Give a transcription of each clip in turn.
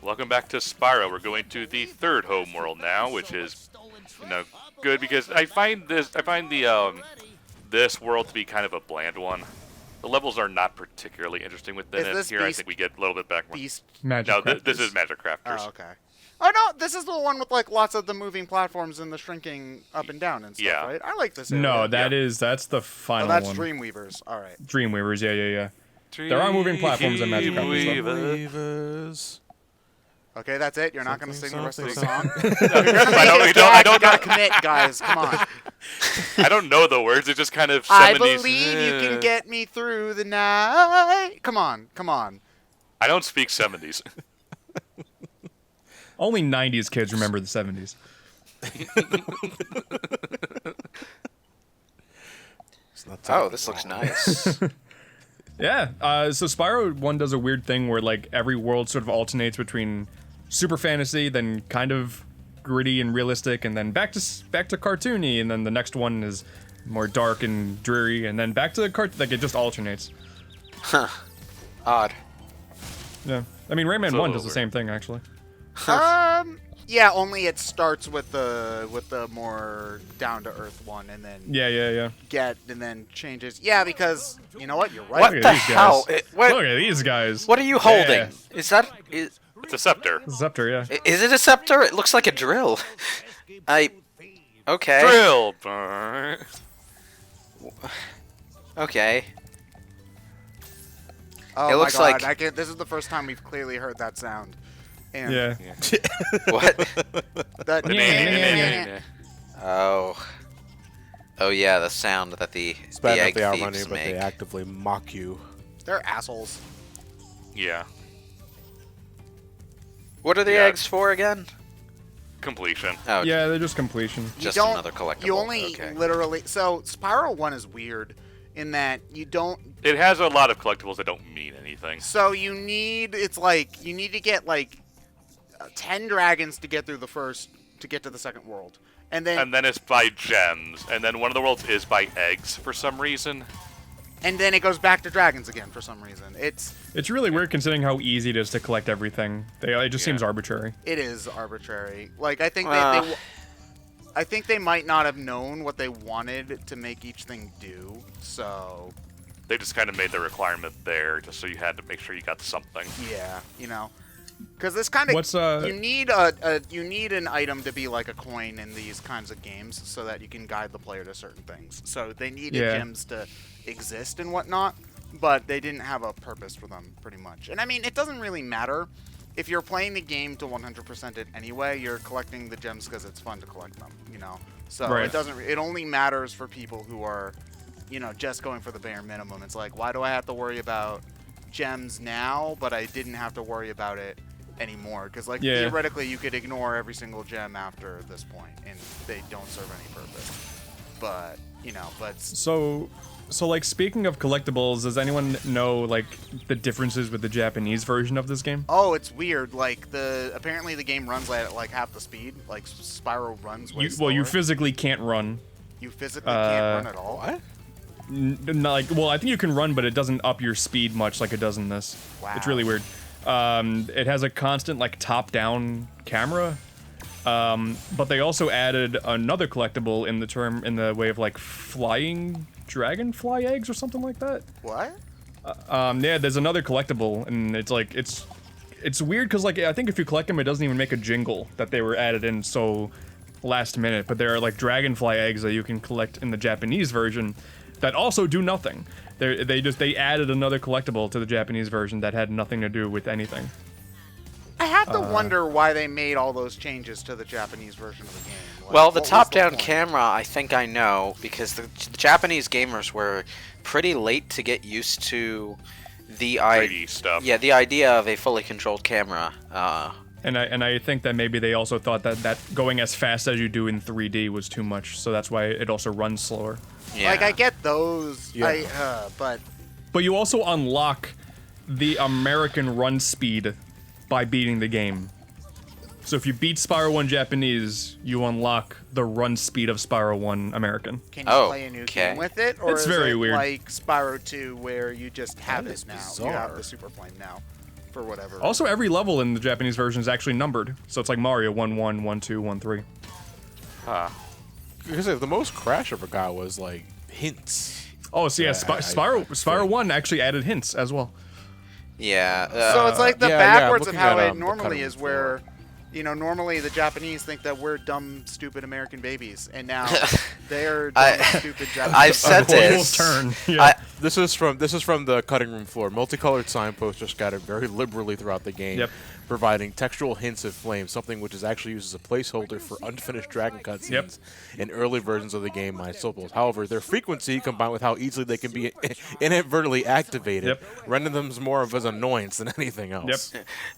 Welcome back to Spyro. We're going to the third home world now, which is, good because I find this world to be kind of a bland one. The levels are not particularly interesting within it. Here, I think we get a little bit back. No, this is Magic Crafters. Oh, okay. Oh no, this is the one with like lots of the moving platforms and the shrinking up and down and stuff, right? I like this area. No, that's the final one. Oh, that's Dreamweavers. All right. Dreamweavers, yeah. There are moving platforms in Magic Crafters. Okay, that's it. You're not going to sing the rest of the song. I don't gotta commit, guys. Come on. I don't know the words. It's just kind of 70s. I believe you can get me through the night. Come on. I don't speak 70s. Only 90s kids remember the 70s. Oh, this looks nice. Yeah, so Spyro 1 does a weird thing where, like, every world sort of alternates between super fantasy, then kind of gritty and realistic, and then back to cartoony, and then the next one is more dark and dreary, and then back to like, it just alternates. Huh. Odd. Yeah. I mean, Rayman 1 does the same thing, actually. Yeah, only it starts with the more down to earth one, and then and then changes. Yeah, because you know what, you're right. What the hell? Look at these guys. What are you holding? Yeah. Is that? It's a scepter. Scepter, yeah. Is it a scepter? It looks like a drill. Okay. Drill. Okay. Oh it looks my God, like this is the first time we've clearly heard that sound. And Yeah. what? That Oh yeah, the sound that the egg they are thieves money, but make. they actively mock you. They're assholes. Yeah. What are the eggs for again? Completion. Oh, Yeah, they're just completion. just another collectible. You only okay. literally. So Spyro 1 is weird in that you don't. It has a lot of collectibles that don't mean anything. So you need. It's like you need to get like 10 dragons to get through to get to the second world, and then it's by gems, and then one of the worlds is by eggs for some reason. And then it goes back to dragons again for some reason. It's really weird considering how easy it is to collect everything. It just seems arbitrary. It is arbitrary. Like I think I think they might not have known what they wanted to make each thing do, so They just kind of made the requirement there, just so you had to make sure you got something. yeah, because this kind of you need an item to be like a coin in these kinds of games so that you can guide the player to certain things. So they needed gems to exist and whatnot, but they didn't have a purpose for them pretty much. And I mean, it doesn't really matter if you're playing the game to 100% it anyway. You're collecting the gems because it's fun to collect them, So it doesn't. It only matters for people who are, just going for the bare minimum. It's like, why do I have to worry about gems now, but I didn't have to worry about it anymore? Because theoretically, you could ignore every single gem after this point, and they don't serve any purpose. But So like, speaking of collectibles, does anyone know like the differences with the Japanese version of this game? Oh, it's weird. Like apparently the game runs at like half the speed. Like Spyro runs way slower. Well, you physically can't run. You physically can't run at all. What? I think you can run, but it doesn't up your speed much like it does in this. Wow. It's really weird. It has a constant like top-down camera, but they also added another collectible in the way of like flying dragonfly eggs or something like that. What? Yeah, there's another collectible, and it's like it's weird because like I think if you collect them, it doesn't even make a jingle that they were added in so last minute. But there are like dragonfly eggs that you can collect in the Japanese version that also do nothing. They added another collectible to the Japanese version that had nothing to do with anything. I have to wonder why they made all those changes to the Japanese version of the game. Like, Well, the top-down camera, I think I know, because the Japanese gamers were pretty late to get used to the 3D stuff. Yeah, the idea of a fully controlled camera. And I think that maybe they also thought that going as fast as you do in 3D was too much, so that's why it also runs slower. Yeah. Like I get those, but you also unlock the American run speed by beating the game. So if you beat Spyro 1 Japanese, you unlock the run speed of Spyro 1 American. Can you play a new game with it, or It's is very it weird. like Spyro 2 where you just have it now? bizarre. You have the Super Flame now. for whatever. Also, every level in the Japanese version is actually numbered, so it's like Mario 1-1, 1-2, 1-3. Because the most Crash ever got was like hints. Oh, so yeah, Spyro 1 actually added hints as well. Yeah. So it's like the backwards of how it the normally cutting is, room where, floor. you know, normally the Japanese think that we're dumb, stupid American babies, and now they're dumb, stupid Japanese. I've said this. Turn. Yeah. This is from the cutting room floor. Multicolored signposts just scattered very liberally throughout the game, providing textual hints of flame, something which is actually used as a placeholder for unfinished dragon cutscenes in early versions of the game, My Soulful. However, their frequency combined with how easily they can be inadvertently activated render them more of an annoyance than anything else.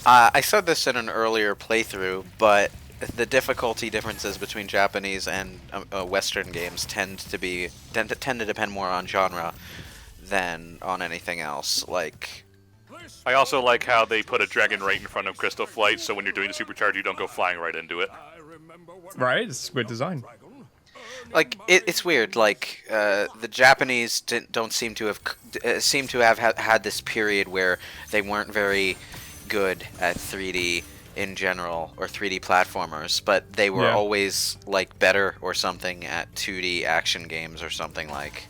I said this in an earlier playthrough, but the difficulty differences between Japanese and Western games tend to depend more on genre than on anything else. Like, I also like how they put a dragon right in front of Crystal Flight, so when you're doing the supercharge, you don't go flying right into it. Right? It's good design. Like it's weird. Like the Japanese don't seem to have had this period where they weren't very good at 3D in general, or 3D platformers, but they were always like better or something at 2D action games or something like.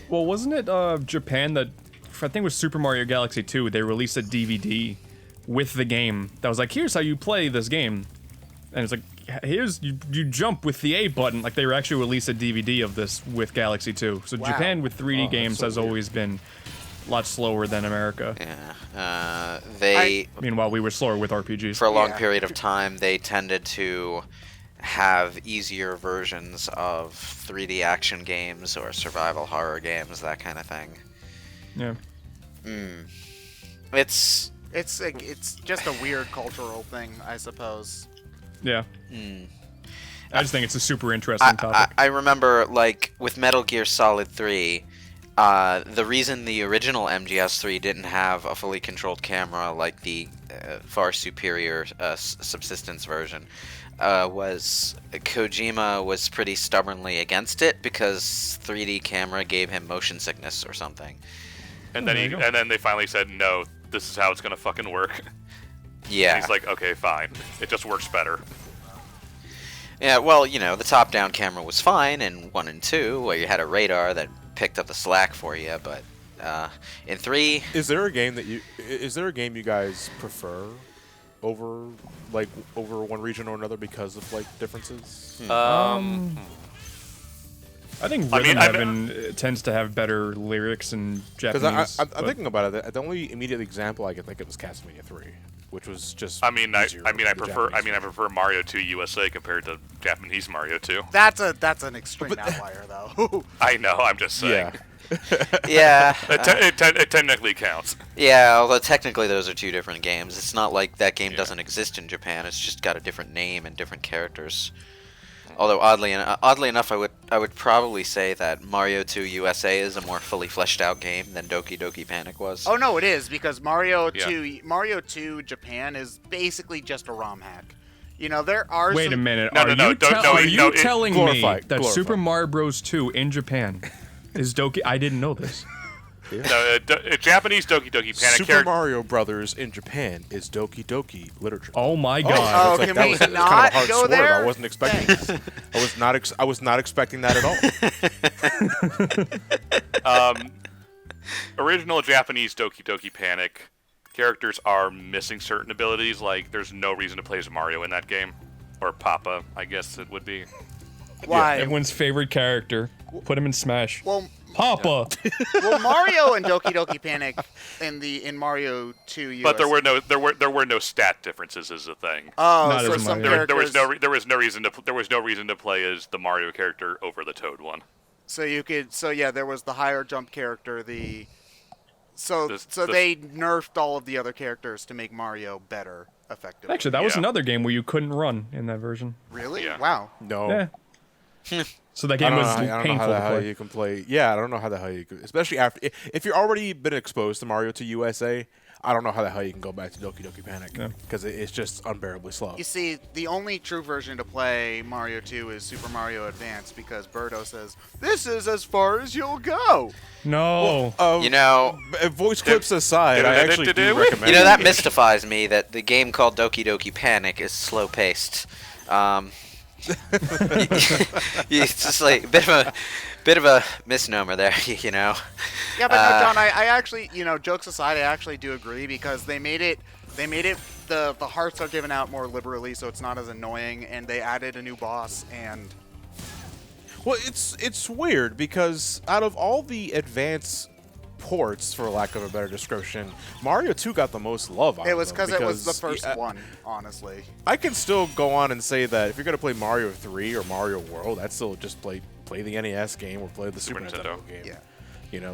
Well, wasn't it Japan that, I think it was Super Mario Galaxy 2, they released a DVD with the game that was like, here's how you play this game. And it's like, here's, you jump with the A button. Like, they actually released a DVD of this with Galaxy 2. So Japan with 3D games has always been a lot slower than America. Yeah. Meanwhile, we were slower with RPGs. For a long period of time, they tended to have easier versions of 3D action games or survival horror games, that kind of thing. Yeah. It's just a weird cultural thing, I suppose. Yeah. I just think it's a super interesting topic. I remember, like, with Metal Gear Solid 3, the reason the original MGS3 didn't have a fully controlled camera like the far superior subsistence version was Kojima was pretty stubbornly against it because 3D camera gave him motion sickness or something. And then they finally said, no, this is how it's gonna fucking work. Yeah. And he's like, okay, fine. It just works better. Yeah, well, you know, the top-down camera was fine in 1 and 2, where you had a radar that picked up the slack for you, but in 3... Is there a game you guys prefer over one region or another because of, like, differences? I think Rhythm Heaven tends to have better lyrics in Japanese. Because I'm thinking about it. The only immediate example I can think of is Castlevania 3, which was just. I prefer Mario 2 USA compared to Japanese Mario 2. That's an extreme outlier, though. I know. I'm just saying. Yeah. It technically counts. Yeah, although technically those are two different games. It's not like that game doesn't exist in Japan. It's just got a different name and different characters. Although oddly enough, I would probably say that Mario 2 USA is a more fully fleshed out game than Doki Doki Panic was. Oh no, it is, because Mario 2 Japan is basically just a ROM hack. You know, there are. Wait a minute. Are you telling me that glorify. Super Mario Bros. 2 in Japan is Doki? I didn't know this. No, Japanese Doki Doki Panic. Super Mario Brothers in Japan is Doki Doki literature. Oh my god! Can we not go there? I wasn't expecting that. I was not expecting that at all. Original Japanese Doki Doki Panic characters are missing certain abilities. Like, there's no reason to play as Mario in that game, or Papa, I guess it would be. Why? Yeah, everyone's favorite character. Put him in Smash. Well, Papa. Well, Mario and Doki Doki Panic in Mario 2 US. But there were no stat differences is the thing. Oh, Not so as some Mario. characters. There was no reason to play as the Mario character over the Toad one. So you could. So yeah, there was the higher jump character. They nerfed all of the other characters to make Mario better, effectively. Actually, that was another game where you couldn't run in that version. Really? Yeah. Wow. No. Yeah. So that game was painful to play. You can play. Yeah, I don't know how the hell you could, especially after if you're already been exposed to Mario 2 USA. I don't know how the hell you can go back to Doki Doki Panic because it's just unbearably slow. You see, the only true version to play Mario 2 is Super Mario Advance because Birdo says, "This is as far as you'll go." No. Well, voice clips aside, I actually do recommend. That mystifies me that the game called Doki Doki Panic is slow paced. It's just like a bit of a misnomer there, Yeah, but no, John, I actually, jokes aside, I actually do agree because they made it the hearts are given out more liberally, so it's not as annoying, and they added a new boss and. Well, it's weird because out of all the advanced ports, for lack of a better description, Mario 2 got the most love out of them. It was because it was the first one, honestly. I can still go on and say that if you're going to play Mario 3 or Mario World, I'd still just play the NES game or play the Super Nintendo game. Yeah.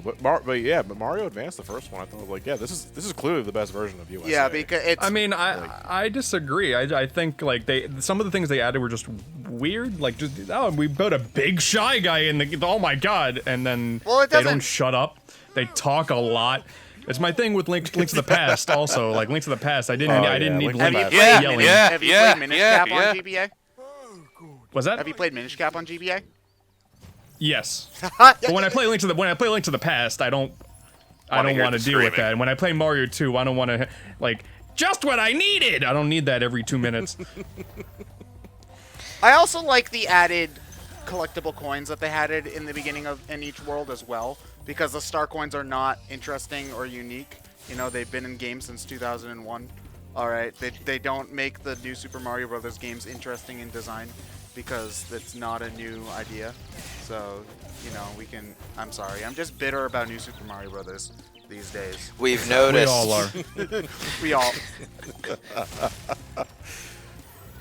But Mario Advance, the first one, I thought this is clearly the best version of USA. Yeah, because it's. I mean, I disagree. I think like some of the things they added were just weird. Like we put a big shy guy in oh my god, and then they don't shut up. They talk a lot. It's my thing with Link to the Past. Also, like Link to the Past, I didn't need Link yelling. Have you played Minish Cap on GBA? What's that? Have you played Minish Cap on GBA? Yes. But when I play Link to the Past, I don't want to deal with that. And when I play Mario 2, I don't want to just what I needed. I don't need that every 2 minutes. I also like the added collectible coins that they had in the beginning in each world as well, because the star coins are not interesting or unique. They've been in games since 2001. All right, they don't make the new Super Mario Brothers games interesting in design because it's not a new idea. So, we can. I'm sorry, I'm just bitter about new Super Mario Brothers these days. We've noticed. We all are. We all.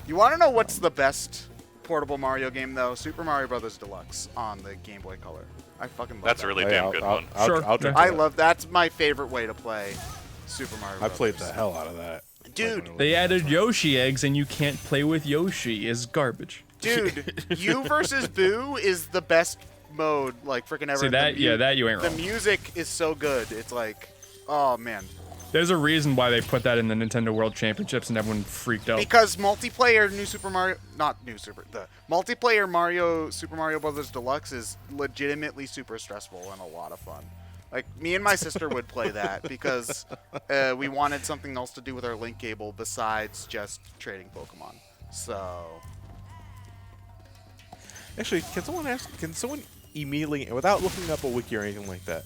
You want to know what's the best portable Mario game though? Super Mario Brothers Deluxe on the Game Boy Color. I fucking love that. That's a really damn good one. I love that's my favorite way to play Super Mario Brothers. I played the hell out of that. Dude, they added Yoshi eggs and you can't play with Yoshi is garbage. Dude, you versus Boo is the best mode freaking ever. See that? That you ain't wrong. The music is so good. It's like, oh man. There's a reason why they put that in the Nintendo World Championships and everyone freaked out. Because multiplayer multiplayer Super Mario Brothers Deluxe is legitimately super stressful and a lot of fun. Like, me and my sister would play that because we wanted something else to do with our link cable besides just trading Pokemon. So... Actually, can someone immediately, without looking up a wiki or anything like that,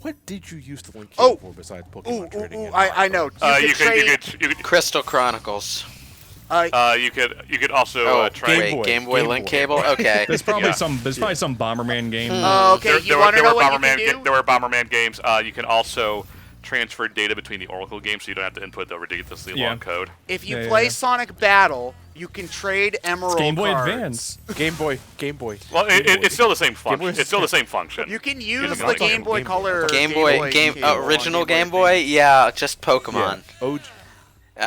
what did you use the link cable for besides Pokemon trading? I know. You could Crystal Chronicles. You could also try Game Boy link cable. Okay. There's probably some Bomberman game. Okay. You want to know what you can do? There were Bomberman games. You can also transfer data between the Oracle games, so you don't have to input the ridiculously long code. If you play Sonic Battle, you can trade Emerald Game Boy cards. Advance. Game Boy. Well, it's still the same function. It's still the same function. You can use the Game Boy Color. Original Game Boy. Yeah, just Pokemon. Yeah.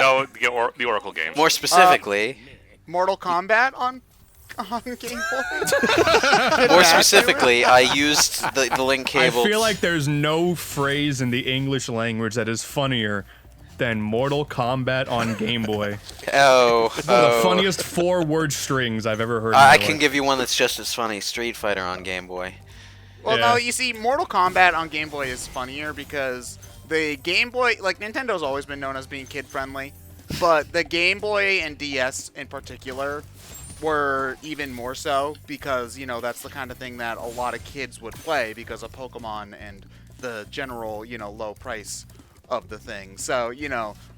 No, the Oracle games. More specifically, Mortal Kombat on Game Boy. More specifically, I used the link cable. I feel like there's no phrase in the English language that is funnier than Mortal Kombat on Game Boy. One of the funniest 4-word strings I've ever heard. I can give you one that's just as funny: Street Fighter on Game Boy. Well, no, you see, Mortal Kombat on Game Boy is funnier because the Game Boy, Nintendo's always been known as being kid-friendly, but the Game Boy and DS in particular were even more so because, that's the kind of thing that a lot of kids would play because of Pokemon and the general, low price of the thing. So,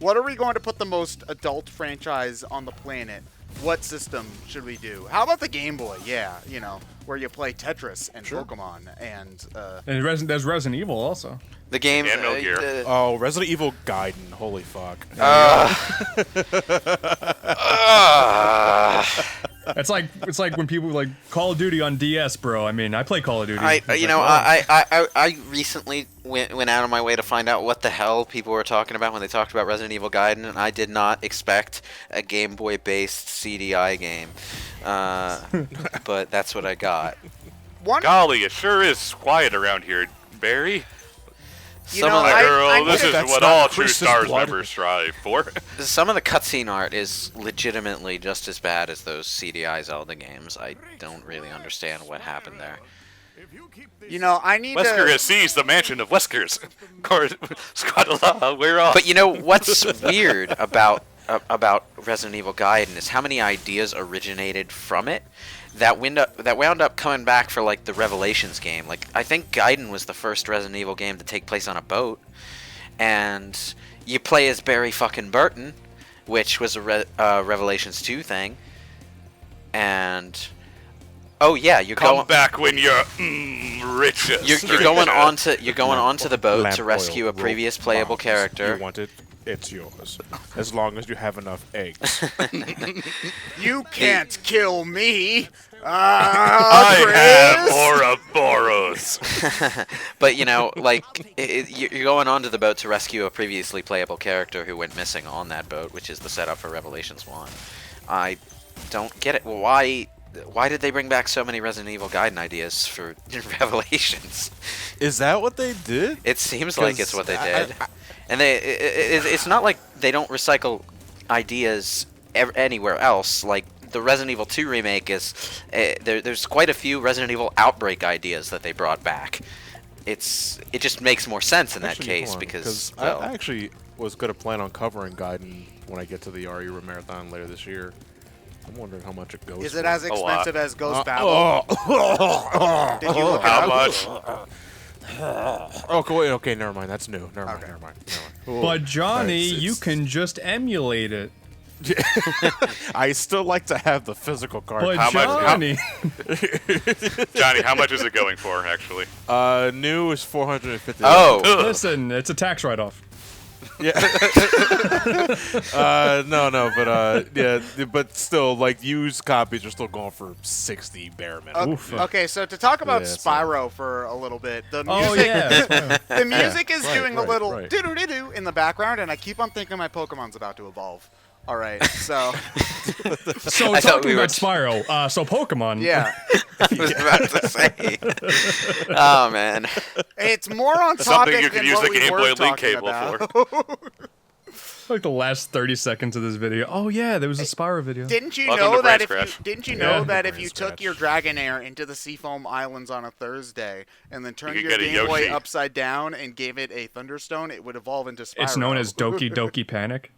what are we going to put the most adult franchise on the planet? What system should we do? How about the Game Boy? Yeah, where you play Tetris and Pokemon and... there's Resident Evil also. The game... And Metal Gear. Resident Evil Gaiden. Holy fuck. It's like when people Call of Duty on DS, bro. I mean, I play Call of Duty. I recently went out of my way to find out what the hell people were talking about when they talked about Resident Evil Gaiden, and I did not expect a Game Boy based CDI game. But that's what I got. Golly, it sure is quiet around here, Barry. Some of the Girl, this is That's what not all true Chris's stars blood. members strive for. Some of the cutscene art is legitimately just as bad as those CDI Zelda games. I don't really understand what happened there. You know, I need Wesker to... has seized the mansion of Wesker's. Squadala, we're off. But you know what's weird about Resident Evil Gaiden is how many ideas originated from it that wound up coming back for like the Revelations game. Like I think Gaiden was the first Resident Evil game to take place on a boat, and you play as Barry fucking Burton, which was a Revelations 2 thing, and oh yeah, you're Come back when you're richest. you're going onto the boat Lamp to rescue oil, a previous rope, playable bombs. character. You want it? It's yours, as long as you have enough eggs. You can't kill me! I have Ouroboros. But you know, like you're going onto the boat to rescue a previously playable character who went missing on that boat, which is the setup for Revelations 1. I don't get it. Why did they bring back so many Resident Evil Gaiden ideas for Revelations? Is that what they did? It seems like it's what they did. And it's not like they don't recycle ideas anywhere else. Like the Resident Evil 2 remake is, there's quite a few Resident Evil Outbreak ideas that they brought back. It just makes more sense in that case because well, I actually was gonna plan on covering Gaiden when I get to the RE Marathon later this year. I'm wondering how much it goes. Is it for. as expensive as Ghost Battle? Did you look How it much? Oh, okay, never mind. That's new. Never mind. But Johnny, It's- you can just emulate it. I still like to have the physical card. But How much- Johnny, Johnny, how much is it going for, actually? New is $450. oh, listen, it's a tax write-off. Yeah. but still, like used copies are still going for 60 bare minimum. Oof. Okay, so to talk about Yeah, so- Spyro for a little bit, the music, Oh yeah. the music is doing a little right. doo-doo-doo-doo in the background, and I keep on thinking my Pokemon's about to evolve. All right, so So I thought talking we were about Spyro, so Pokemon. yeah, I was about to say. Oh man. it's more on Something topic you could than use what the we Game were Boy Link talking cable about. for. Like the last 30 seconds of this video. Oh yeah, there was a Spyro video. Didn't you Welcome know to that if you BrainScratch. didn't you Yeah. know that if you took BrainScratch. your Dragonair into the Seafoam Islands on a Thursday and then turned could your get a Game Boy Yoshi. upside down and gave it a Thunderstone, it would evolve into Spyro. It's known as Doki Doki Panic.